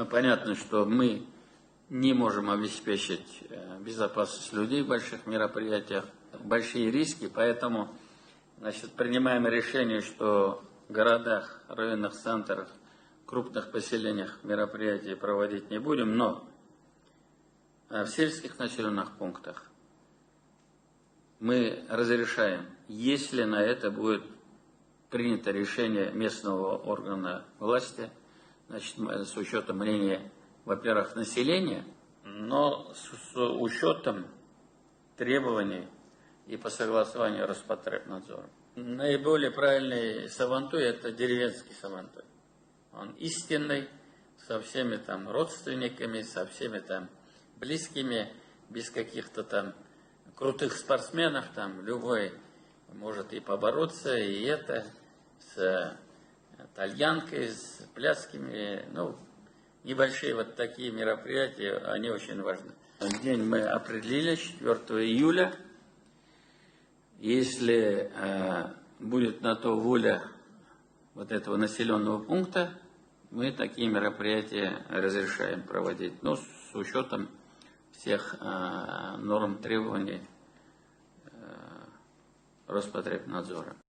Понятно, что мы не можем обеспечить безопасность людей в больших мероприятиях, большие риски, поэтому принимаем решение, что в городах, районных центрах, крупных поселениях мероприятий проводить не будем, но в сельских населенных пунктах мы разрешаем, если на это будет принято решение местного органа власти, с учетом мнения, во-первых, населения, но с учетом требований и по согласованию Роспотребнадзора. Наиболее правильный сабантуй – это деревенский сабантуй. Он истинный, со всеми там родственниками, со всеми там близкими, без каких-то там крутых спортсменов, там любой может и побороться, и это, с тальянкой, с плясками, небольшие вот такие мероприятия, они очень важны. День мы определили, 4 июля. Если будет на то воля вот этого населенного пункта, мы такие мероприятия разрешаем проводить, с учетом всех норм требований Роспотребнадзора.